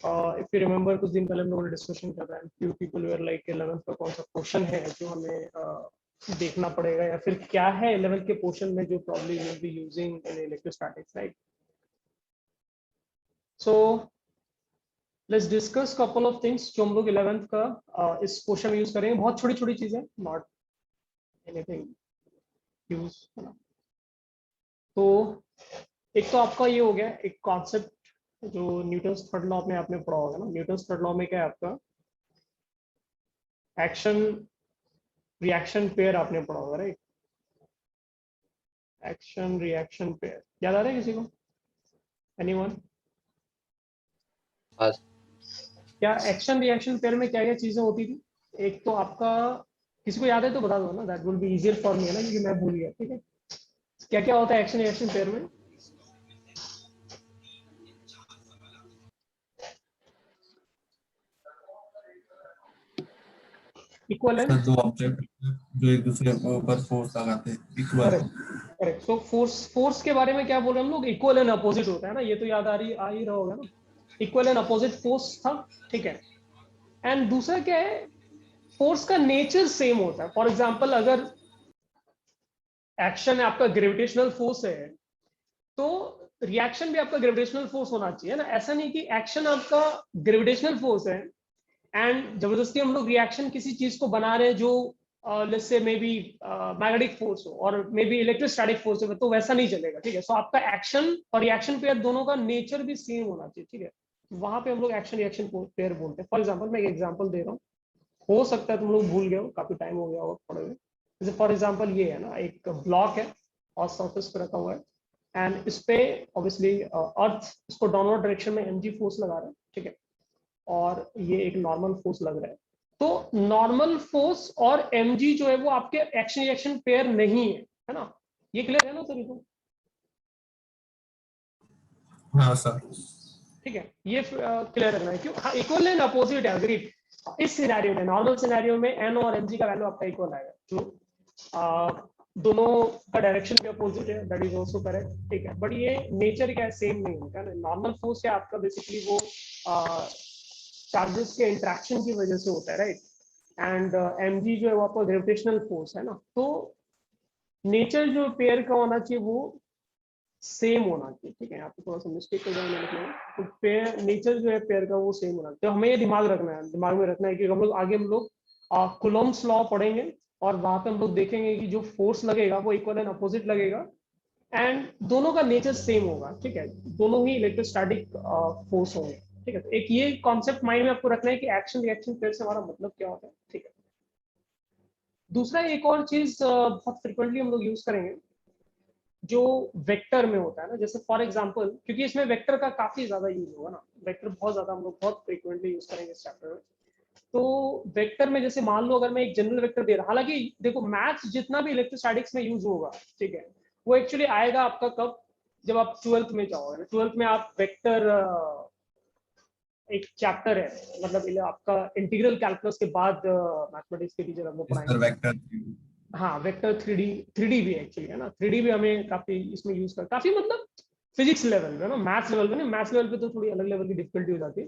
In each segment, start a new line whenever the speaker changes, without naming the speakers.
If you remember कुछ दिन पहले हम लोगों ने डिस्कशन कर रहा है, few people where like 11th का कौन सा क्वेश्चन है जो हमें देखना पड़ेगा, या फिर क्या है 11th के पोर्शन में जो probably will be using in electrostatics, right? So let's discuss couple of things जो हम लोग 11th का इस क्वेश्चन में यूज करेंगे। बहुत छोटी छोटी चीजें, नॉट एनीथिंग यूज। तो एक तो आपका ये हो गया एक कॉन्सेप्ट जो न्यूटन्स थर्ड लॉ में आपने पढ़ा होगा ना। न्यूटन्स थर्ड लॉ में क्या है आपका, एक्शन रिएक्शन पेयर आपने पढ़ा होगा, राइट? एक्शन रिएक्शन पेयर याद आ रहा है किसी को? एनीवन?
बस
क्या एक्शन रिएक्शन पेयर में क्या क्या चीजें होती थी? एक तो आपका, किसी को याद है तो बता दो ना, that will be easier for me, है ना, क्योंकि मैं भूल गया। ठीक है, क्या क्या होता है एक्शन रिएक्शन पेयर में? इक्वलेंट।
सर दो ऑब्जेक्ट जो एक दूसरे के ऊपर फोर्स लगाते हैं, इक्वल।
करेक्ट। सो फोर्स के बारे में क्या बोल रहे हैं हम लोग? इक्वल एंड अपोजिट होता है ना, ये तो याद आ ही रहा होगा ना। इक्वल एंड अपोजिट फोर्स था, ठीक है। एंड दूसरा क्या है, फोर्स का नेचर सेम होता है। फॉर एग्जाम्पल अगर एक्शन आपका ग्रेविटेशनल फोर्स है तो रिएक्शन भी आपका ग्रेविटेशनल फोर्स होना चाहिए ना। ऐसा नहीं कि एक्शन आपका ग्रेविटेशनल फोर्स है एंड जबरदस्ती हम लोग रिएक्शन किसी चीज को बना रहे हैं जो let's say may be magnetic force हो और मे बी इलेक्ट्रोस्टैटिक फोर्स हो, तो वैसा नहीं चलेगा। ठीक है, सो आपका एक्शन और रिएक्शन पेयर दोनों का नेचर भी सेम होना चाहिए। ठीक है, वहां पे हम लोग एक्शन रिएक्शन पेयर बोलते हैं। फॉर एग्जाम्पल मैं एक एग्जाम्पल दे रहा हूँ, हो सकता है तुम लोग भूल गए हो, काफी टाइम हो गया होगा पढ़े हुए। जैसे फॉर एग्जाम्पल ये है ना, एक ब्लॉक है और सरफेस पे रखा हुआ है एंड इस पे ऑब्वियसली अर्थ इसको डाउनवर्ड डायरेक्शन में mg फोर्स लगा रहा है, ठीक है, और ये एक नॉर्मल फोर्स लग रहा है। तो नॉर्मल फोर्स और mg जो है वो आपके एक्शन रिएक्शन पेयर नहीं है ना? ये क्लियर है ना सर? तो
हाँ सर।
ठीक है, ये क्लियर रखना है। क्यों? हाँ, इक्वल एंड अपोजिट है, अग्रीड। इस सिनेरियो में, नॉर्मल सिनेरियो में एन और mg का वैल्यू आपका इक्वल आएगा, जो दोनों का डायरेक्शन भी अपोजिट है, दैट इज आल्सो करेक्ट। ठीक है, बट ये नेचर क्या है, सेम नहीं होगा ना। नॉर्मल फोर्स है आपका बेसिकली वो चार्जेस के इंटरेक्शन की वजह से होता है, राइट? एंड mg जो है वो आपका ग्रेविटेशनल फोर्स है ना। तो नेचर जो पेयर का होना चाहिए वो सेम होना चाहिए। ठीक है, आपको थोड़ा सा मिस्टेक हो जाए लिखने, तो पेयर नेचर जो है पेयर का वो सेम होना चाहिए। तो हमें ये दिमाग रखना है, दिमाग में रखना है कि हम लोग आगे हम लोग कुलम्ब्स लॉ पढ़ेंगे और वहां पे हम लोग देखेंगे कि जो फोर्स लगेगा वो इक्वल एंड अपोजिट लगेगा एंड दोनों का नेचर सेम होगा। ठीक है, दोनों ही इलेक्ट्रोस्टैटिक फोर्स होंगे। ठीक है, तो एक ये कॉन्सेप्ट माइंड में आपको रखना है कि एक्शन रिएक्शन पेयर से हमारा मतलब क्या होता है। ठीक है, दूसरा एक और चीज बहुत फ्रिक्वेंटली हम लोग यूज करेंगे जो वेक्टर में होता है ना। जैसे फॉर एग्जांपल, क्योंकि इसमें वेक्टर का काफी ज्यादा यूज होगा ना, वेक्टर बहुत ज्यादा हम लोग बहुत फ्रिक्वेंटली यूज करेंगे इस चैप्टर में। तो वेक्टर में जैसे मान लो अगर मैं एक जनरल वेक्टर दे रहा, हालांकि देखो मैथ्स जितना भी इलेक्ट्रोस्टैटिक्स में यूज होगा, ठीक है, वो एक्चुअली आएगा आपका कब? जब आप 12th में जाओगे। 12th में आप वेक्टर एक चैप्टर है, मतलब आपका इंटीग्रल कैलकुलस के बाद मैथमेटिक्स के टीचर हमको
सर
पढ़ाएंगे।
वेक्टर।
हाँ, वेक्टर 3D भी एक्चुअली है ना। 3D भी हमें काफी इसमें यूज कर, काफी मतलब फिजिक्स लेवल में ना, मैथ्स लेवल में नहीं। मैथ्स लेवल पे तो थोड़ी अलग लेवल की डिफिकल्टी हो जाती है।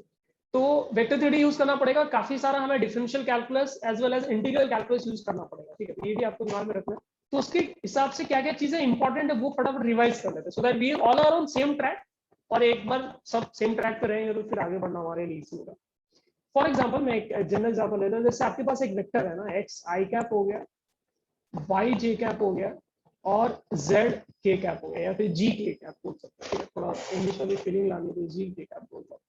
तो वेक्टर 3D यूज करना पड़ेगा, काफी सारा हमें differential calculus as well as integral calculus use करना पड़ेगा। ठीक है, तो ये भी आपको दिमाग में रखना है। तो उसके हिसाब से क्या क्या चीजें इंपॉर्टेंट है वो फटाफट रिवाइज कर लेते हैं, so that we all are on same track. और एक बार सब सेम ट्रैक पे रहेंगे तो फिर आगे बढ़ना हमारे लिए इजी होगा। फॉर एग्जाम्पल मैं एक जनरल एग्जाम्पल लेता हूँ। जैसे आपके पास एक वेक्टर है ना, एक्स आई कैप हो गया, वाई जे कैप हो गया और जेड के कैप हो गया, या फिर जी के कैप बोल सकते हैं। थोड़ा इंग्लिश वाली फीलिंग लानी तो जी के कैप बोलता हूँ।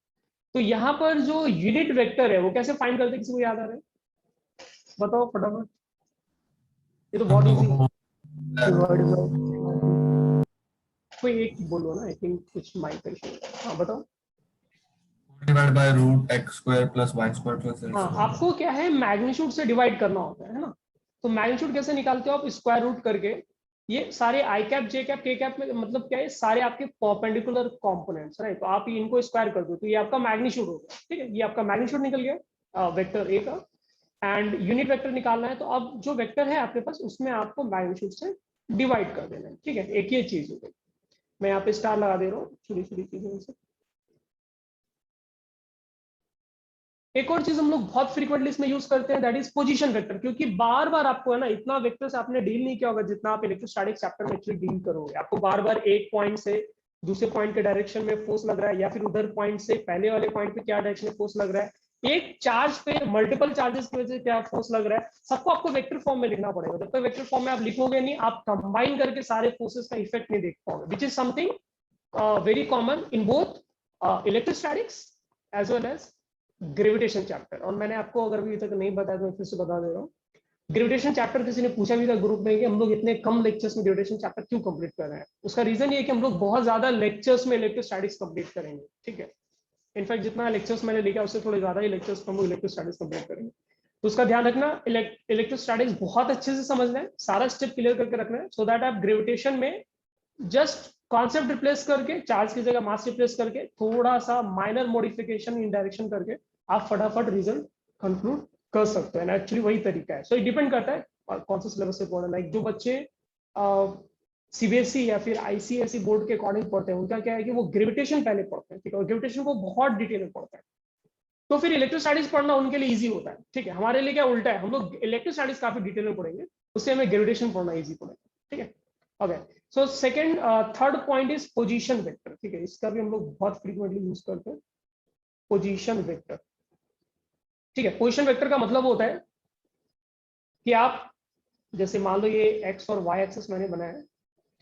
तो यहाँ पर जो यूनिट वेक्टर है वो कैसे फाइंड करते हैं? किसी को याद आ रहा है? बताओ फटाफट, ये तो बहुत इजी है। कोई एक बोलो ना, आई थिंक कुछ माइक का इशू है। हाँ बताओ।
Divide by root x square plus y square plus z
हाँ,
स्क्वायर।
आपको क्या है, मैग्नीट्यूड से डिवाइड करना होता है ना। तो मैग्नीट्यूड कैसे निकालते हो आप? स्क्वायर रूट करके। ये सारे आई कैप जे कैप के कैप में मतलब क्या है, सारे आपके परपेंडिकुलर कंपोनेंट्स, राइट? तो आप इनको स्क्वायर कर दो तो ये आपका मैग्नीट्यूड हो गया। ठीक है, ये आपका मैग्नीट्यूड निकल गया वेक्टर ए का। एंड यूनिट वेक्टर निकालना है तो अब जो वेक्टर है आपके पास उसमें आपको मैग्नीट्यूड से डिवाइड कर देना है। ठीक है, एक ये चीज हो गई। मैं यहाँ पे स्टार लगा दे रहा हूँ छोटी छोटी चीजों से। एक और चीज हम लोग बहुत फ्रीक्वेंटली इसमें यूज करते हैं, दैट इज पोजीशन वेक्टर, क्योंकि बार बार आपको है ना इतना वेक्टर से आपने डील नहीं किया होगा जितना आप इलेक्ट्रोस्टैटिक चैप्टर में एक्चुअली डील करोगे। आपको बार बार एक पॉइंट से दूसरे पॉइंट के डायरेक्शन में फोर्स लग रहा है, या फिर उधर पॉइंट से पहले वाले पॉइंट पे क्या डायरेक्शन में फोर्स लग रहा है, एक चार्ज पे मल्टीपल चार्जेस की वजह से क्या फोर्स लग रहा है, सबको आपको वेक्टर फॉर्म में लिखना पड़ेगा। जब तक वेक्टर फॉर्म में आप लिखोगे नहीं, आप कंबाइन करके सारे फोर्सेस का इफेक्ट नहीं देख पाओगे, which is something very common in both electrostatics as well as gravitation chapter. और मैंने आपको अगर अभी तक नहीं बताया तो मैं फिर से बता दे रहा हूँ, ग्रेविटेशन चैप्टर किसी ने पूछा भी था ग्रुप में कि हम लोग इतने कम लेक्चर्स में ग्रेविटेशन चैप्टर क्यों कंप्लीट कर रहे हैं। उसका रीजन ये है कि हम लोग बहुत ज्यादा लेक्चर्स में इलेक्ट्रोस्टैटिक्स कंप्लीट करेंगे, ठीक है। इनफैक्ट जितना लेक्चर्स मैंने लिखा उससे थोड़े ज्यादा ही लेक्चर्स हम लोग इलेक्ट्रोस्टैटिक्स कंप्लीट करेंगे। तो उसका ध्यान रखना, इलेक्ट्रोस्टैटिक्स बहुत अच्छे से समझना है, सारा स्टेप क्लियर करके रखना है, सो दैट आप ग्रेविटेशन में जस्ट कॉन्सेप्ट रिप्लेस करके, चार्ज की जगह मास रिप्लेस करके, थोड़ा सा माइनर मॉडिफिकेशन इन डायरेक्शन करके आप फटाफट रिजल्ट कंक्लूड कर सकते हैं। एक्चुअली वही तरीका है। सो ये डिपेंड करता है कौन से सिलेबस से पढ़ना। लाइक जो बच्चे सीबीएसई या फिर आईसीएसई बोर्ड के अकॉर्डिंग पढ़ते हैं, उनका क्या है कि वो ग्रेविटेशन पहले पढ़ते हैं, ठीक है, और ग्रेविटेशन को बहुत डिटेल में पढ़ते हैं, तो फिर इलेक्ट्रोस्टैटिक्स पढ़ना उनके लिए इजी होता है, ठीक है। हमारे लिए क्या उल्टा है, हम लोग इलेक्ट्रोस्टैटिक्स काफी डिटेल में पढ़ेंगे, उससे हमें ग्रेविटेशन पढ़ना इजी पड़ेगा, ठीक है। Okay, so second third point is position vector, ठीक है, इसका भी हम लोग बहुत फ्रीक्वेंटली यूज करते हैं, पोजीशन वेक्टर, ठीक है। पोजीशन वेक्टर का मतलब होता है कि आप जैसे मान लो ये एक्स और वाई एक्सिस मैंने बनाया है,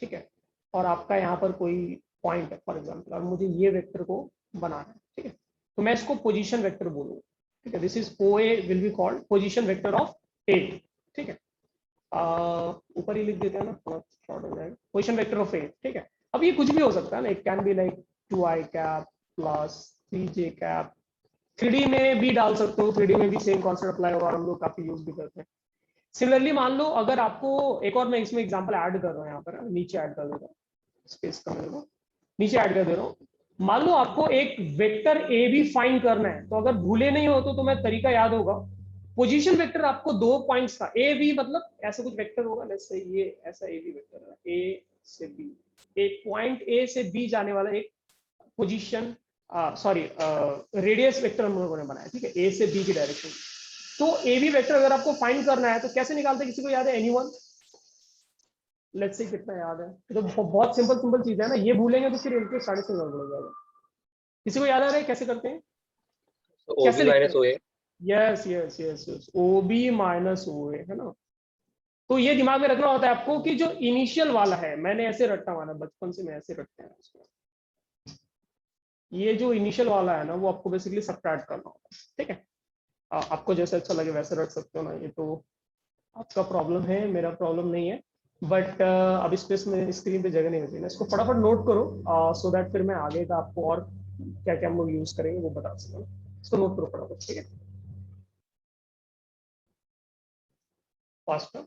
ठीक है, और आपका यहाँ पर कोई पॉइंट है फॉर एग्जाम्पल, और मुझे ये वेक्टर को बनाना है, ठीक है, तो मैं इसको पोजीशन वेक्टर बोलूंगा, ठीक है। This is O A will be called position vector of A, ठीक है। ऊपर ही लिख देते हैं ना, थोड़ा शॉर्ट हो जाएगा, पोजीशन वेक्टर ऑफ ए, ठीक है। अब ये कुछ भी हो सकता है ना, it can be like 2i cap plus 3j cap, 3D में भी डाल सकते हो, 3D में भी सेम कॉन्सेप्ट अप्लाई होगा, हम लोग काफी यूज भी करते हैं। सिमिलरली मान लो अगर आपको एक और, मैं इसमें एग्जांपल ऐड कर रहा हूँ, यहाँ पर नीचे ऐड कर देता हूँ, स्पेस कर देता हूँ, नीचे ऐड कर दे रहा हूँ। मान लो आपको एक वेक्टर ए बी फाइंड करना है, तो अगर भूले नहीं हो तो मैं तरीका याद होगा, पोजीशन वेक्टर आपको दो पॉइंट्स का ए बी, मतलब ऐसा कुछ वेक्टर होगा, लेट्स से ये ऐसा ए बी वेक्टर है, ए से बी, एक पॉइंट ए से बी जाने वाला एक पोजीशन, सॉरी रेडियस वेक्टर हम लोगों ने बनाया, ठीक है, ए से बी की डायरेक्शन। तो ए बी वेक्टर अगर आपको फाइंड करना है तो कैसे निकालते हैं, किसी को याद है, एनीवन? लेट्स से कितना याद है, तो बहुत सिंपल सिंपल चीज है ना, ये भूलेंगे तो फिर इनके साढ़े से गड़बड़ हो जाएगा। किसी को याद आ रहा है कैसे करते हैं,
ओ
कैसे
बी
लिखते
माइनस
हैं?
O A.
Yes yes yes yes, O B minus O A, है ना। तो ये दिमाग में रखना होता है आपको कि जो इनिशियल वाला है, मैंने ऐसे रटता हुआ ना, बचपन से मैं ऐसे रटते हैं उसको, ये जो इनिशियल वाला है ना, वो आपको बेसिकली सब्ट्रैक्ट करना होता है, ठीक है। आपको जैसे अच्छा लगे वैसे रट सकते हो ना, ये तो आपका प्रॉब्लम है, मेरा प्रॉब्लम नहीं है। बट अब इस पे स्क्रीन पे जगह नहीं होती ना, इसको फटाफट नोट करो, सो दैट फिर मैं आगे का आपको और क्या क्या हम लोग यूज करेंगे वो बता सकूँ। इसको नोट करो फटाफट, ठीक है, fast.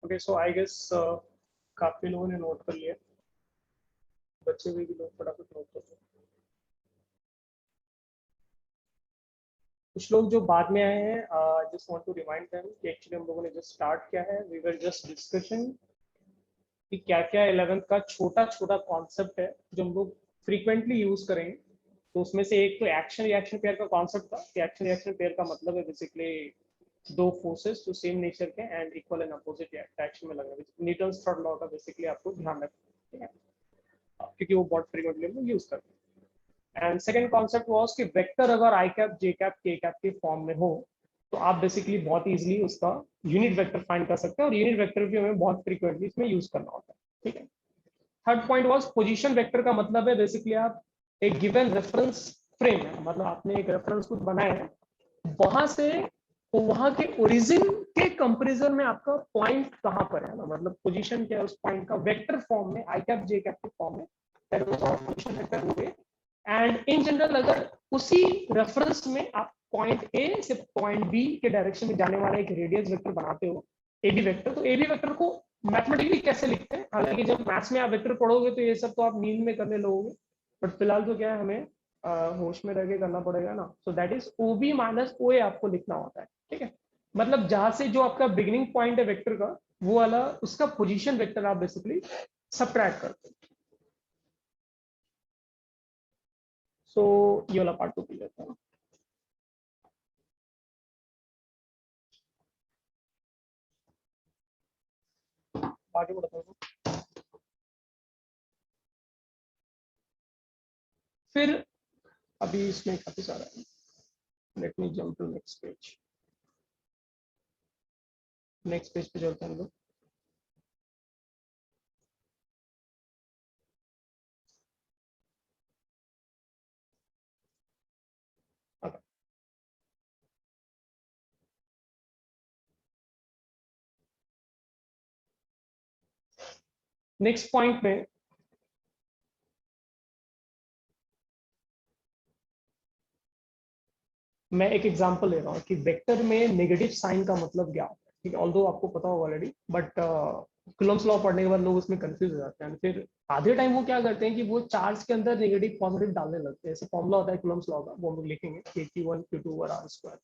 Okay so I guess काफी लोगों ने नोट कर लिया, बच्चे भी लोग फटाफट नोट कर लिया। कुछ लोग जो बाद में आए हैं, just want to remind them कि एक्चुअली हम लोगों ने जस्ट स्टार्ट किया है, वी वर जस्ट डिस्कशन कि क्या क्या 11th का छोटा छोटा कॉन्सेप्ट है जो हम लोग फ्रीक्वेंटली यूज करेंगे। तो उसमें से एक तो एक्शन रिएक्शन पेयर का कॉन्सेप्ट था कि एक्शन रिएक्शन पेयर का मतलब है बेसिकली दो फोर्सेस जो सेम नेचर के and equal and opposite direction में लग रहे हैं। न्यूटन्स थर्ड लॉ का बेसिकली आपको ध्यान रखना है क्योंकि वो बहुत फ्रीक्वेंटली हम लोग यूज करते हैं। एंड सेकंड कॉन्सेप्ट वाज कि वेक्टर अगर आई कैप जे कैप के कैप के फॉर्म में हो तो आप बेसिकली बहुत इजीली उसका यूनिट वेक्टर फाइंड कर सकते हैं और यूनिट वेक्टर भी हमें बहुत फ्रीक्वेंटली इसमें यूज करना होता है। ठीक है। Third point was position vector का मतलब है बेसिकली आप एक गिवन रेफरेंस फ्रेम है, मतलब आपने एक रेफरेंस कुछ बनाया है, वहां से तो वहां के ओरिजिन के कंपैरिजन में आपका पॉइंट कहां पर है ना, मतलब पोजीशन क्या है उस पॉइंट का वेक्टर फॉर्म में I cap j cap k form में that was our position vector हो गए। एंड इन जनरल अगर उसी रेफरेंस में आप पॉइंट ए से पॉइंट बी के डायरेक्शन में जाने वाला एक रेडियस वेक्टर बनाते हो ए बी वेक्टर, तो ए बी वेक्टर को मैथमेटिकली कैसे लिखते हैं, हालांकि जब मैथ्स में आप वेक्टर पढ़ोगे तो ये सब तो आप नींद में करने लगोगे, बट फिलहाल तो क्या है हमें होश में रह के करना पड़ेगा ना। So that is O B minus O A आपको लिखना होता है। ठीक है, मतलब जहां से जो आपका बिगिनिंग पॉइंट है वेक्टर का वो वाला उसका पोजीशन वेक्टर आप बेसिकली सबट्रैक्ट करते हो। सो ये वाला पार्ट तो क्लियर था। आगे बढ़ता हूँ। फिर अभी इसमें काफी सारा है, let me jump to next page. Next page पे चलते हैं हम लोग। नेक्स्ट पॉइंट में मैं एक एग्जांपल ले रहा हूँ कि वेक्टर में नेगेटिव साइन का मतलब क्या होता है। ठीक है, ऑल्दो आपको पता होगा ऑलरेडी, बट कुलम्स लॉ पढ़ने के बाद लोग उसमें कंफ्यूज हो जाते हैं। फिर आधे टाइम वो क्या करते हैं कि वो चार्ज के अंदर नेगेटिव पॉजिटिव डालने लगते हैं। ऐसे फॉर्मूला होता है कुलम्स लॉ का, वो हम लोग लिखेंगे कि Q1 Q2 और R स्क्वायर।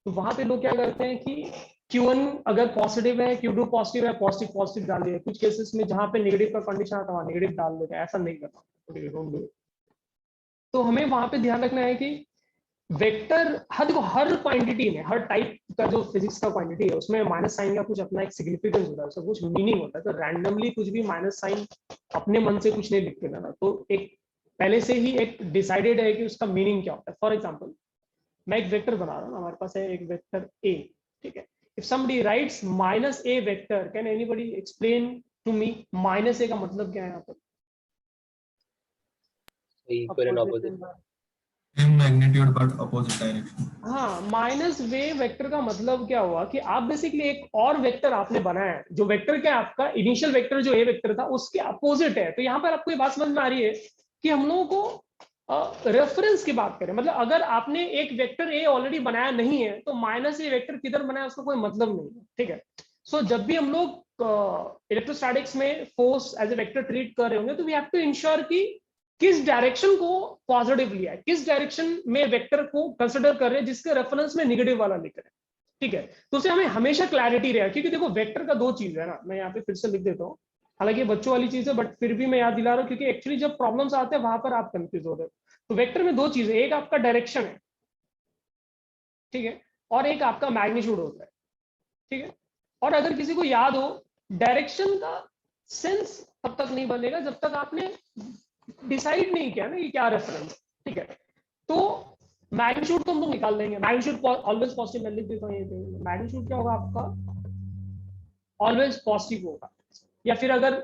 तो वहां पे लोग क्या करते हैं कि Q1 अगर पॉजिटिव है, Q2 पॉजिटिव है, पॉजिटिव पॉजिटिव डाल दिया। कुछ केसेस में जहां पे नेगेटिव का कंडीशन आता है वहां नेगेटिव डाल देते हैं, ऐसा नहीं करना। तो हमें वहां पे ध्यान रखना है कि वेक्टर हर क्वांटिटी में, हर टाइप का जो फिजिक्स का क्वांटिटी है उसमें माइनस साइन का कुछ अपना एक सिग्निफिकेंस होता है, उसका कुछ मीनिंग होता है। तो रैंडमली कुछ भी माइनस साइन अपने मन से कुछ नहीं लिख के देना, तो एक पहले से ही एक डिसाइडेड है कि उसका मीनिंग क्या होता है। फॉर एग्जाम्पल मैं एक वेक्टर बना रहा हूँ, हमारे पास है एक वेक्टर ए। ठीक है, if somebody writes minus A vector, can anybody explain to me minus A का मतलब क्या है यहाँ पर?
equal and opposite.
Same magnitude but opposite direction.
हाँ, माइनस वे वेक्टर का मतलब क्या हुआ कि आप बेसिकली एक और वेक्टर आपने बनाया है, जो वेक्टर क्या है आपका इनिशियल वेक्टर जो ए वेक्टर था उसके अपोजिट है। तो यहाँ पर आपको ये बात समझ में आ रही है कि हम लोगों को रेफरेंस की बात करें, मतलब अगर आपने एक वेक्टर ए ऑलरेडी बनाया नहीं है तो माइनस ए वेक्टर किधर बनाया उसका कोई मतलब नहीं है। ठीक है, सो जब भी हम लोग इलेक्ट्रोस्टैटिक्स में force as a vector treat कर रहे होंगे तो वी हैव टू इंश्योर कि किस डायरेक्शन को पॉजिटिव लिया है, किस डायरेक्शन में वेक्टर को कंसिडर कर रहे हैं जिसके रेफरेंस में नेगेटिव वाला लिख रहे हैं। ठीक है, तो उसे हमें हमेशा क्लैरिटी रहे, क्योंकि देखो वेक्टर का दो चीज है ना, मैं यहाँ पे फिर से लिख देता हूँ, हालांकि बच्चों वाली चीज है बट फिर भी मैं याद दिला रहा हूँ क्योंकि एक्चुअली जब प्रॉब्लम्स आते हैं वहां पर आप कंफ्यूज हो रहे हो। तो वेक्टर में दो चीज है, एक आपका डायरेक्शन है, ठीक है, और एक आपका मैग्नीट्यूड होता है। ठीक है, और अगर किसी को याद हो डायरेक्शन का सेंस तब तक नहीं बनेगा जब तक आपने डिसाइड नहीं किया ना कि क्या रेफरेंस। ठीक है, तो मैग्नीट्यूड तो हम लोग निकाल लेंगे, मैग्नीट्यूड ऑलवेज पॉजिटिव। मैं लिख देता हूं ये, मैग्नीट्यूड क्या होगा आपका, ऑलवेज पॉजिटिव होगा। या फिर अगर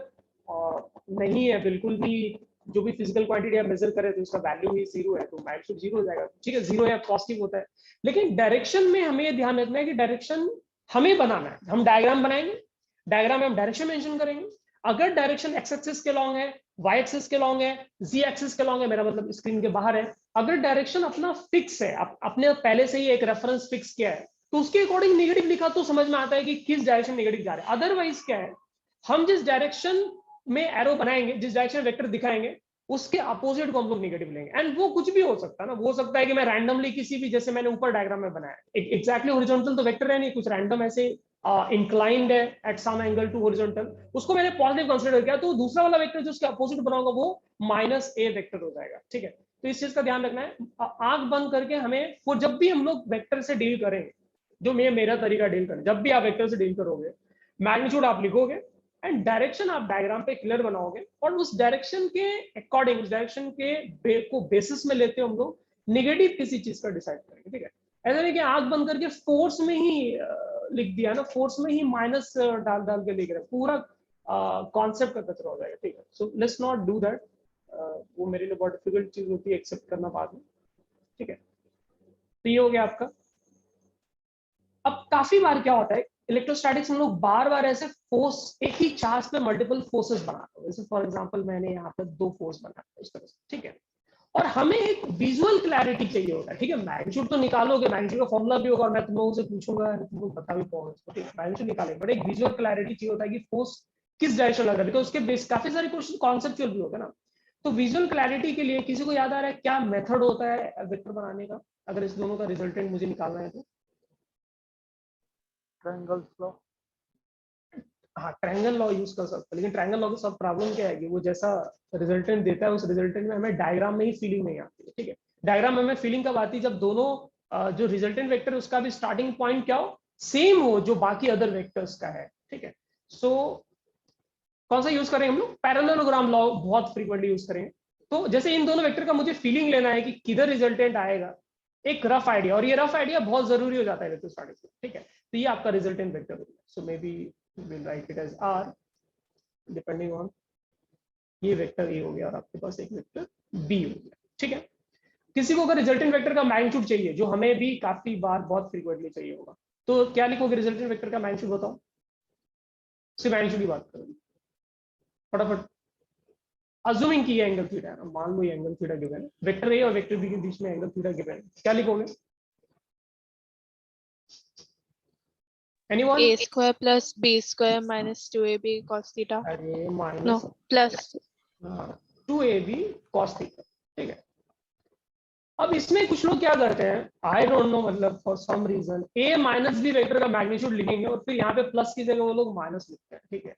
नहीं है बिल्कुल भी, जो भी फिजिकल क्वांटिटी आप मेजर करें तो उसका वैल्यू ही जीरो है तो मैग्नीट्यूड जीरो हो जाएगा। ठीक है, जीरो या पॉजिटिव होता है। लेकिन डायरेक्शन में हमें ध्यान रखना है कि डायरेक्शन हमें बनाना है, हम डायग्राम बनाएंगे, डायग्राम में हम डायरेक्शन मेंशन करेंगे। अगर डायरेक्शन एक्स एक्सिस के लॉन्ग है, वाई एक्सिस के लॉन्ग है, जी एक्सिस के लॉन्ग है, मेरा मतलब स्क्रीन के बाहर है, अगर डायरेक्शन अपना फिक्स है, अपने पहले से ही एक रेफरेंस फिक्स किया है, तो उसके अकॉर्डिंग नेगेटिव लिखा तो समझ में आता है कि किस डायरेक्शन नेगेटिव जा रहा है। अदरवाइज क्या है, हम जिस डायरेक्शन में एरो बनाएंगे, जिस डायरेक्शन वेक्टर दिखाएंगे, उसके अपोजिट को हम लोग नेगेटिव लेंगे। एंड वो कुछ भी हो सकता है ना, वो हो सकता है कि मैं रैंडमली किसी भी, जैसे मैंने ऊपर डायग्राम में बनाया, एग्जैक्टली हॉरिजॉन्टल तो वेक्टर है नहीं, कुछ रैंडम ऐसे इंक्लाइंड है at some angle to horizontal, उसको मैंने पॉजिटिव कंसीडर किया, तो दूसरा वाला वेक्टर जो उसके अपोजिट बनाऊंगा वो -a वेक्टर हो जाएगा। ठीक है, तो इस चीज का ध्यान रखना है। आंख बंद करके हमें, वो जब भी हम लोग वेक्टर से डील करेंगे, जो मेरा तरीका डील करना, जब भी आप वेक्टर से डील करोगे, मैग्नीट्यूड आप लिखोगे एंड डायरेक्शन आप डायग्राम पे क्लियर बनाओगे, और उस डायरेक्शन के अकॉर्डिंग, उस डायरेक्शन के को बेसिस में लेते हम लोग नेगेटिव किसी चीज का डिसाइड करेंगे। ठीक है, ऐसा नहीं कि आंख बंद करके फोर्स में ही लिख दिया ना, फोर्स में ही माइनस डाल डाल के लिख रहे हैं, पूरा कॉन्सेप्ट का कचरा हो जाएगा। ठीक है, so let's not do that. वो मेरे लिए बहुत डिफिकल्ट चीज होती है एक्सेप्ट करना बाद में। ठीक है, तो ये हो गया आपका। अब काफी बार क्या होता है, इलेक्ट्रोस्टैटिक्स हम लोग बार बार ऐसे फोर्स, एक ही चार्ज पे मल्टीपल फोर्सेस बनाते हैं। जैसे फॉर एग्जांपल मैंने यहाँ पे 2 फोर्स बनाया इस तरह से। ठीक है, और हमें एक विजुअल क्लैरिटी चाहिए होता है। ठीक है, मैग्नीट्यूड तो निकालोगे, मैग्नीट्यूड का फॉर्मूला भी होगा और मैं तुम लोगों से पूछूंगा, तुम लोग बता भी पाओगे इसको। ठीक है, मैग्नीट्यूड निकालेंगे, बट एक विजुअल क्लैरिटी चाहिए होता है कि फोर्स किस डायरेक्शन लग रहा है, बिकॉज उसके बेस काफी सारे क्वेश्चन कॉन्सेप्चुअल भी होते हैं ना। तो विजुअल क्लैरिटी के लिए किसी को याद आ रहा है क्या मेथड होता है वेक्टर बनाने का, अगर इस दोनों का रिजल्टेंट मुझे निकालना है तो?
Triangles law.
हाँ, ट्रायंगल लॉ यूज कर सकते हैं, लेकिन ट्रायंगल लॉ की सब प्रॉब्लम क्या है कि वो जैसा रिजल्टेंट देता है, उस रिजल्टेंट में हमें डायग्राम में ही फीलिंग नहीं आती है। ठीक है, डायग्राम में हमें फीलिंग कब आती है, जब दोनों जो रिजल्टेंट वेक्टर है उसका भी स्टार्टिंग पॉइंट क्या हो, सेम हो जो बाकी अदर वेक्टर्स का है। ठीक है, सो कौन सा यूज करेंगे हम लोग? पैरेललोग्राम लॉ बहुत फ्रीक्वेंटली यूज करेंगे। तो जैसे इन दोनों वेक्टर का मुझे फीलिंग लेना है कि किधर रिजल्टेंट आएगा, एक रफ आइडिया, और ये रफ आइडिया बहुत जरूरी हो जाता है इलेक्ट्रोस्टैटिक्स में। ठीक है, तो ये आपका रिजल्टेंट वेक्टर हो गया। So maybe will write it as R, depending on, ये वेक्टर ए हो गया और आपके पास एक वेक्टर बी हो गया। ठीक है, किसी को अगर रिजल्टेंट वेक्टर का मैग्नीट्यूड चाहिए, जो हमें भी काफी बार बहुत फ्रीक्वेंटली चाहिए होगा, तो क्या लिखोगे रिजल्टेंट वेक्टर का मैग्नीट्यूड? बताओ, सिर्फ मैग्नीट्यूड की बात करोगे फटाफट। अज्यूमिंग की एंगल थीटा है, मान लो ये एंगल थीटा गिवन है, वेक्टर ए और वेक्टर बी के बीच में एंगल थीटा गिवन है, क्या लिखोगे? Anyone?
a square plus b square minus 2ab cos theta.
अरे
No,
minus
plus
2ab cos theta. ठीक है, अब इसमें कुछ लोग क्या करते हैं, आई डोंट नो, मतलब for some reason a minus b vector का मैग्नीट्यूड लिखेंगे और फिर यहाँ पे प्लस की जगह वो लोग माइनस लिखते हैं। ठीक है,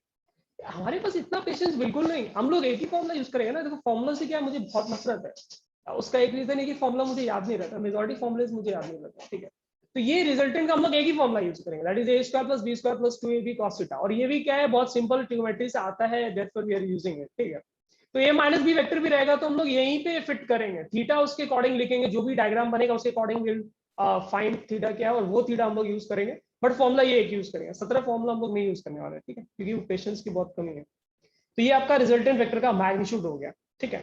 हमारे पास इतना पेशेंस बिल्कुल नहीं, हम लोग एक ही फॉर्मूला यूज करेंगे ना। देखो फॉर्मूला से क्या, मुझे बहुत नफरत है, उसका एक रीजन है कि फॉर्मूला मुझे याद नहीं रहता, मेजॉरिटी फॉर्मूलेस मुझे याद नहीं रहता। ठीक है, तो ये रिजल्टेंट का हम लोग एक ही फॉर्मूला यूज करेंगे, that is a square plus b square plus 2ab cos theta, और ये भी क्या है, बहुत सिंपल ट्रिग्नोमेट्री से आता है, therefore we are using it. ठीक है, तो a माइनस बी वेक्टर भी रहेगा तो हम लोग यहीं पे फिट करेंगे, थीटा उसके अकॉर्डिंग लिखेंगे, जो भी डायग्राम बनेगा उसके अकॉर्डिंग विल फाइंड थीटा क्या है, और वो थीटा हम लोग यूज करेंगे। बट फॉर्मूला ये एक यूज करेंगे, 17 फॉर्मूला हम लोग नहीं यूज करने वाले। ठीक है, क्योंकि पेशेंस की बहुत कमी है। तो ये आपका रिजल्टेंट वेक्टर का मैग्नीट्यूड हो गया। ठीक है,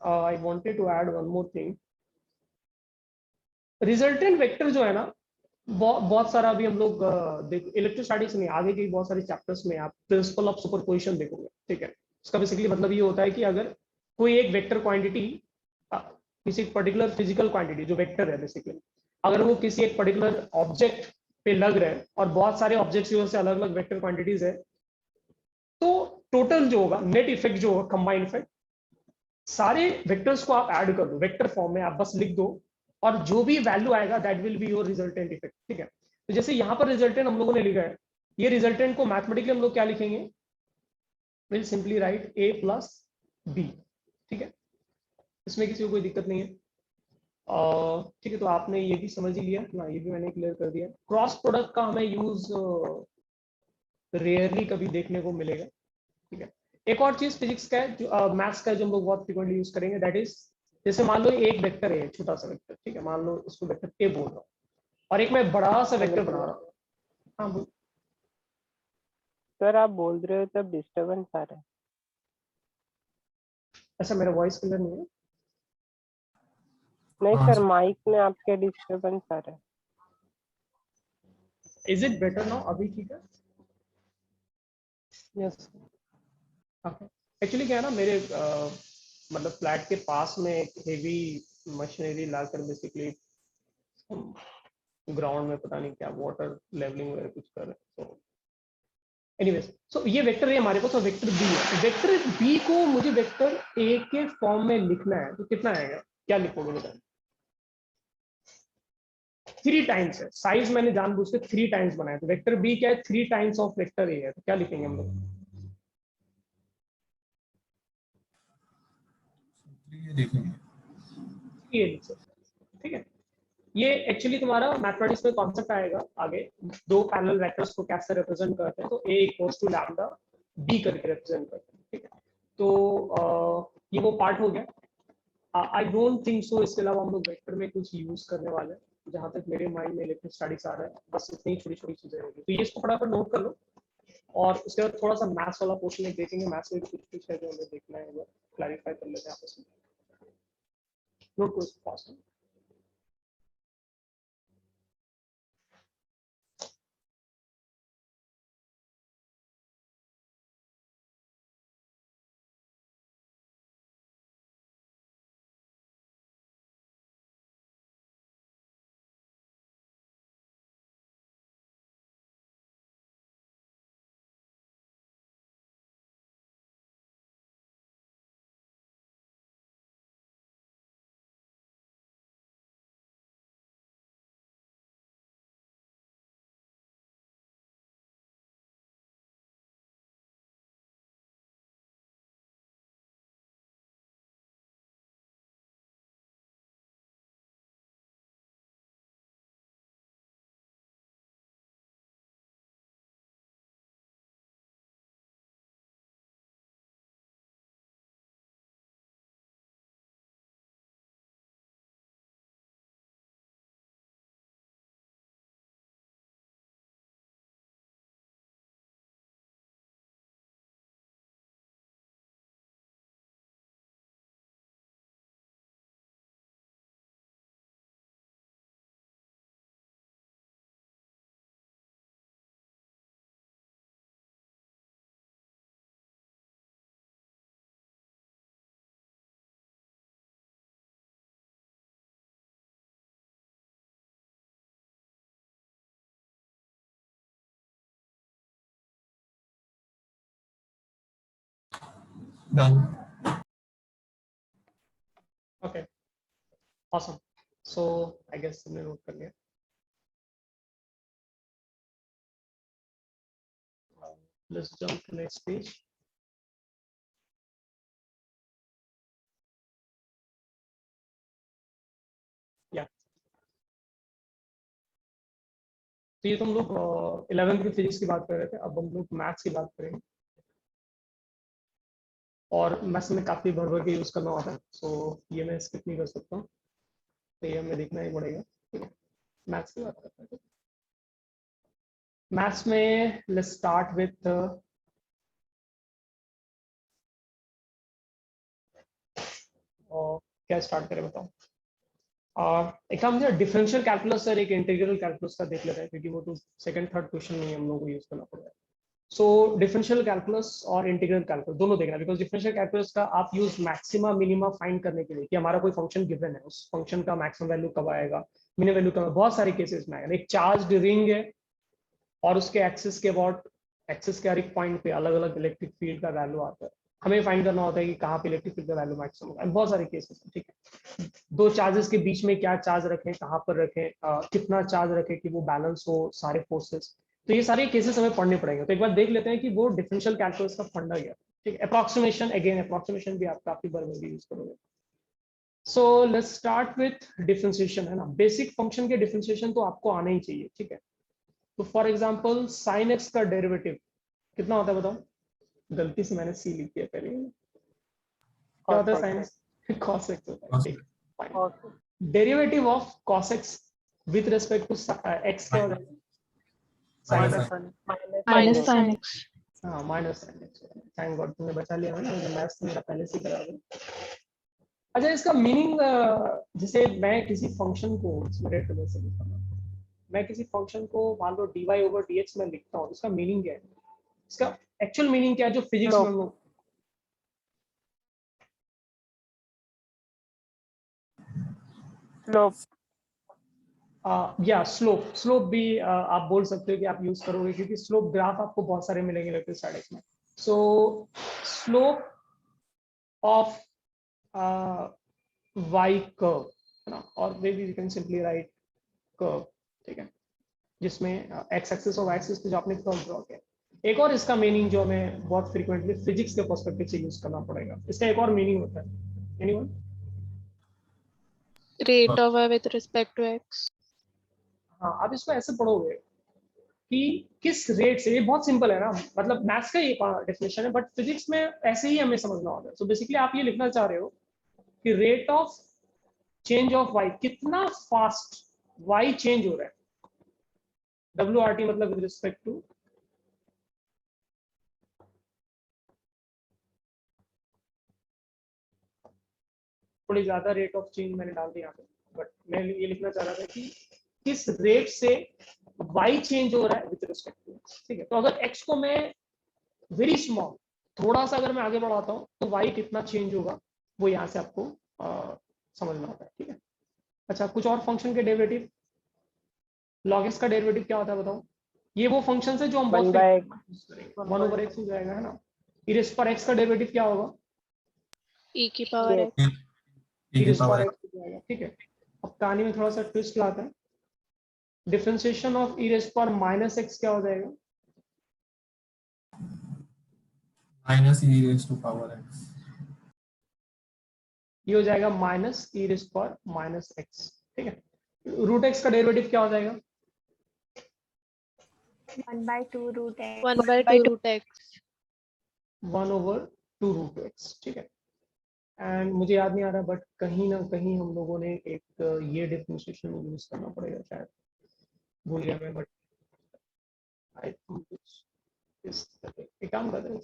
I wanted to add one more thing. Resultant vector जो है ना, बहुत सारा अभी हम लोग देखो, इलेक्ट्रोस्टैटिक्स में आगे के बहुत सारे चैप्टर्स में आप प्रिंसिपल ऑफ सुपरपोजिशन देखोगे। ठीक है, उसका बेसिकली मतलब ये होता है कि अगर कोई एक वेक्टर क्वांटिटी, किसी पर्टिकुलर फिजिकल क्वांटिटी जो वेक्टर है बेसिकली, अगर वो किसी एक पर्टिकुलर ऑब्जेक्ट पे लग रहे हैं और बहुत सारे ऑब्जेक्ट्स की वजह से अलग अलग वेक्टर क्वांटिटीज है, तो टोटल जो होगा, नेट इफेक्ट जो होगा, कंबाइंड इफेक्ट, सारे वेक्टर्स को आप ऐड कर दो वेक्टर फॉर्म में, आप बस लिख दो, और जो भी वैल्यू आएगा that will be your resultant effect. ठीक है, तो जैसे यहाँ पर रिजल्टेंट हम लोगों ने लिखा है, ये रिजल्टेंट को मैथमेटिकली हम लोग क्या लिखेंगे, will simply write a plus b. ठीक है, इसमें किसी को कोई दिक्कत नहीं है। ठीक है, तो आपने ये भी समझ ही लिया ना, ये भी मैंने क्लियर कर दिया। क्रॉस प्रोडक्ट का हमें यूज रेयरली कभी देखने को मिलेगा। ठीक है, एक और चीज फिजिक्स का है, जो मैथ्स का है, जो हम लोग बहुत फ्रिक्वेंटली यूज करेंगे, दैट इज, जैसे मान लो एक वेक्टर है, छोटा सा वेक्टर। ठीक है, मान लो इसको वेक्टर ए बोल रहा हूँ, और एक मैं बड़ा सा वेक्टर बना रहा हूँ। हाँ बोल।
सर आप बोल रहे हो तब डिस्टरबेंस आ रहा है।
ऐसा मेरा वॉइस क्लियर नहीं है?
नहीं
हाँ
सर,
सर।
माइक में आपके डिस्टरबेंस आ रहा है।
Is it better now? अभी ठीक है?
यस।
एक्चुअली क्या है ना, मेरे मतलब फ्लैट के पास में एक हेवी मशीनरी लाकर बेसिकली ग्राउंड में पता नहीं क्या वाटर लेवलिंग वगैरह कुछ कर रहे हैं। तो एनीवेज, सो ये वेक्टर है हमारे पास और वेक्टर बी है। वेक्टर बी को मुझे वेक्टर ए के फॉर्म में लिखना है, तो कितना आएगा, क्या लिखोगे बताओ? 3 टाइम्स है, साइज मैंने जानबूझ के 3 टाइम्स बनाया, तो वेक्टर बी क्या है, 3 टाइम्स ऑफ वेक्टर ए है, तो क्या लिखेंगे हम लोग?
ये देखेंगे।
ये लिख सकते हैं, ठीक है। ये एक्चुअली तुम्हारा मैथमेटिक्स में कॉन्सेप्ट आएगा आगे, दो पैरेलल वेक्टर्स को कैसे रिप्रेजेंट करते हैं, तो a equals to lambda b करके रिप्रेजेंट करते हैं, ठीक है। तो ये वो पार्ट हो गया। आई डोंट थिंक सो इसके अलावा हम लोग वेक्टर में कुछ यूज करने वाले हैं, जहां तक मेरे माइंड में इलेक्ट्रिक स्टडीज आ रहा है, बस इतनी छोटी छोटी चीजें होंगी, तो ये इसको फटाफट नोट कर लो। और उसके बाद थोड़ा सा मैथ्स वाला पोर्शन एक देखेंगे, मैथ्स में भी कुछ कुछ है जो हमें देखना है, क्लैरिफाई कर लेते हैं आपस में। नोट करो fast.
Done.
Okay, awesome. So I guess हमने नोट कर लिया। Let's jump to next page. Yeah. तो ये तो हम लोग 11th की फिजिक्स की बात कर रहे थे, अब हम लोग मैथ्स की बात करेंगे। और मैथ्स में काफी भर भर के यूज करना होता है, सो ये मैं स्किप नहीं कर सकता हूँ, तो ये हमें देखना ही पड़ेगा, ठीक है। मैथ्स की बात करते हैं। मैथ्स में लेट्स स्टार्ट विथ क्या स्टार्ट करें बताओ? एक काम जो डिफरेंशियल कैलकुलस और एक इंटीग्रल कैलकुलस का देख लेते हैं, क्योंकि वो तो सेकंड थर्ड क्वेश्चन में हम लोग को यूज करना पड़ेगा। सो डिफरेंशियल कैलकुलस और इंटीग्रल कैलकुलस दोनों देखना, बिकॉज डिफरेंशियल कैलकुलस का आप यूज मैक्सिमा मिनिमा फाइंड करने के लिए, कि हमारा कोई फंक्शन गिवन है, उस फंक्शन का मैक्सिमम वैल्यू कब आएगा, मिनिमम वैल्यू कब, बहुत सारे केसेस में आएगा। एक चार्ज रिंग है और उसके एक्सिस के अबाउट, एक्सिस के हर एक पॉइंट पे अलग अलग इलेक्ट्रिक फील्ड का वैल्यू आता है, हमें फाइंड करना होता है कि कहाँ पे इलेक्ट्रिक फील्ड का वैल्यू मैक्सिमम होगा, बहुत सारे केसेस हैं, ठीक है। दो चार्जेस के बीच में क्या चार्ज रखें, कहाँ पर रखें, कितना चार्ज रखें कि वो बैलेंस हो सारे फोर्सेस, तो ये सारे केसेस हमें पढ़ने पड़ेंगे। तो एक बार देख लेते हैं कि वो डिफरेंशियल कैलकुलस का फंडा क्या है, ठीक है। अप्रॉक्सीमेशन, अगेन अप्रॉक्सीमेशन भी आप काफी बार में भी यूज करोगे। So let's start with differentiation, है ना। बेसिक फंक्शन के डिफरेंशिएशन तो आपको आना ही चाहिए, ठीक है। तो फॉर एग्जांपल साइन एक्स का डेरिवेटिव कितना होता है बताओ? गलती से मैंने सी लिख दिया पहले, क्या होता है साइन एक्स? cos x होता है, ठीक है, fine. Derivative of cos x with respect to x क्या होता है? Sine
Minus
x.
sign.
minus sin x.
हाँ, minus sine x. Thank God तुमने बचा लिया है ना, मुझे मैथ्स तो मेरा पहले से करा हुआ। अच्छा, इसका मीनिंग, जैसे मैं किसी फंक्शन को, मैं किसी फंक्शन को मान लो dy/dx में लिखता हूँ, इसका मीनिंग क्या है? इसका एक्चुअल मीनिंग क्या है जो फिजिक्स में हम लोग?
स्लोप।
या स्लोप भी आप बोल सकते हो कि आप यूज करोगे, क्योंकि स्लोप ग्राफ आपको बहुत सारे मिलेंगे इलेक्ट्रोस्टैटिक्स में. सो स्लोप ऑफ y कर्व है ना, और may be you can simply write curve, ठीक है, जिसमें एक्स एक्सिस और वाई एक्सिस पे जो आपने कर्व ड्रॉ किया. एक और इसका मीनिंग जो हमें बहुत फ्रीक्वेंटली फिजिक्स के पर्सपेक्टिव से यूज करना पड़ेगा, इसका एक और मीनिंग होता है. Anyone?
Rate of y with respect to x.
हाँ, आप इसको ऐसे पढ़ोगे कि किस रेट से, ये बहुत सिंपल है ना, मतलब मैथ्स का ये डेफिनेशन है, बट फिजिक्स में ऐसे ही हमें समझना होगा. सो बेसिकली आप ये लिखना चाह रहे हो कि rate of change of y, कितना फास्ट वाई चेंज हो रहा है. WRT मतलब विद रिस्पेक्ट टू थोड़ी ज्यादा रेट ऑफ चेंज मैंने डाल दी यहाँ पे, बट मैं ये लिखना चाह रहा था कि किस रेट से वाई चेंज हो रहा है विद रिस्पेक्ट टू. ठीक है, तो अगर एक्स को मैं वेरी स्मॉल, थोड़ा सा अगर मैं आगे बढ़ाता हूँ, तो वाई कितना चेंज होगा वो यहाँ से आपको समझना होता है. ठीक है. अच्छा, कुछ और फंक्शन के डेरिवेटिव, log x का डेरिवेटिव क्या होता है बताओ. ये वो फंक्शन है जो हम
1 by x.
1/x हो जाएगा, है ना. इरेज पर x का डेरिवेटिव क्या होगा?
E की power
Yes.
x.
e की
इरेज
पावर
पर x हो जाएगा. ठीक है. अब कहानी में थोड़ा सा ट्विस्ट लाते हैं. डिफरेंशिएशन ऑफ इरेज पर -x क्या हो जाएगा?
Minus e raise to power x.
ये हो जाएगा माइनस ई रेज पर -x. ठीक है. रूट x का डेरिवेटिव क्या हो जाएगा?
1/2 root x.
1/2 root x.
1/2 root x. ठीक है. एंड मुझे याद नहीं आ रहा, बट कहीं ना कहीं हम लोगों ने एक ये डिफरेंशिएशन यूज करना पड़ेगा, शायद भूल गया मैं, बट आई थिंक एक काम करते हैं.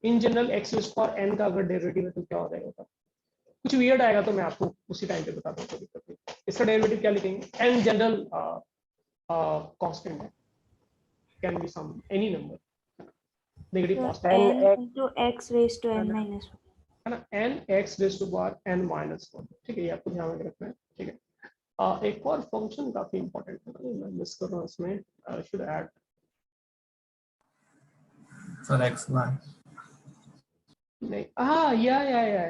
इन जनरल एक्स रेज पर एन का अगर डेरिवेटिव है तो क्या हो जाएगा? कुछ वियर्ड आएगा तो मैं आपको उसी टाइम पे बताता हूँ, कोई दिक्कत नहीं. इसका डेरिवेटिव क्या लिखेंगे? एन जनरल कांस्टेंट है, can be some any number, negative
So
constant
n
n
x
into x raised to n minus 1.
है ना. N x raise to power n minus 1. ठीक है, ये आपको ध्यान में रखना है. ठीक है. एक और फंक्शन काफी इंपॉर्टेंट है, मैं मिस कर रहा हूँ इसमें, should add.
Sir x y.
नहीं, हाँ, या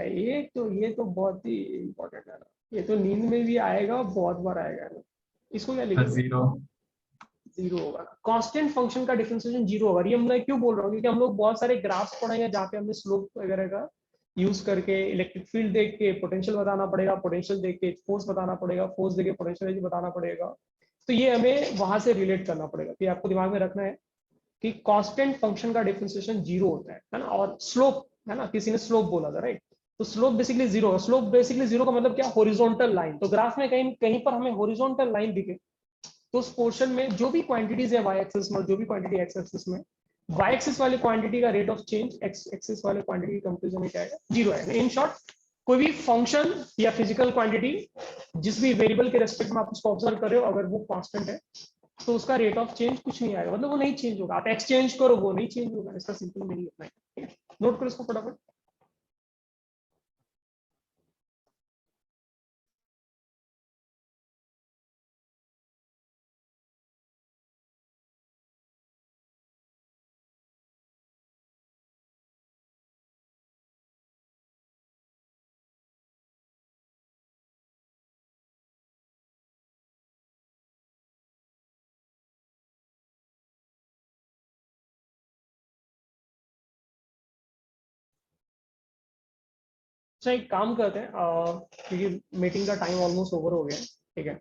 ये तो बहुत ही इंपॉर्टेंट है ना. ये तो नींद में भी आएगा, बहुत बार आएगा ना. इसको क्या लिखेंगे?
0
जीरो होगा. कांस्टेंट फंक्शन का डिफरेंशिएशन जीरो होगा. ये मैं क्यों बोल रहा हूँ, क्योंकि हम लोग बहुत सारे ग्राफ्स पढ़ेंगे जहाँ पे हमें स्लोप वगैरह का यूज करके इलेक्ट्रिक फील्ड देख के पोटेंशियल बताना पड़ेगा, पोटेंशियल देख के फोर्स बताना पड़ेगा, फोर्स देख के पोटेंशियल बताना पड़ेगा. तो ये हमें वहां से रिलेट करना पड़ेगा. तो आपको दिमाग में रखना है कि कांस्टेंट फंक्शन का डिफरेंशिएशन जीरो होता है ना. और स्लोप है ना, किसी ने स्लोप बोला था, राइट. तो slope basically zero. Slope basically zero का मतलब क्या? Horizontal line. तो ग्राफ में कहीं कहीं पर हमें हॉरिजॉन्टल लाइन दिखे तो उस पोर्शन में जो भी क्वांटिटीज है वाई एक्सिस में, जो भी क्वांटिटी एक्स एक्सिस में, वाई एक्सिस वाले क्वांटिटी का rate of change x axis वाले क्वांटिटी की कंपेरिजन में क्या आएगा? जीरो आएगा. इन शॉर्ट, कोई भी फंक्शन या फिजिकल क्वांटिटी जिस भी वेरिएबल के रेस्पेक्ट में आप उसको ऑब्जर्व कर रहे हो, अगर वो कांस्टेंट है तो उसका रेट ऑफ चेंज कुछ नहीं आएगा, मतलब वो नहीं चेंज होगा. आप एक्सचेंज करो, वो नहीं चेंज होगा. इसका सिंपल मीनिंग इतना है. नोट करो इसको फटाफट. अच्छा, एक काम करते हैं, क्योंकि मीटिंग का टाइम ऑलमोस्ट ओवर हो गया है. ठीक है.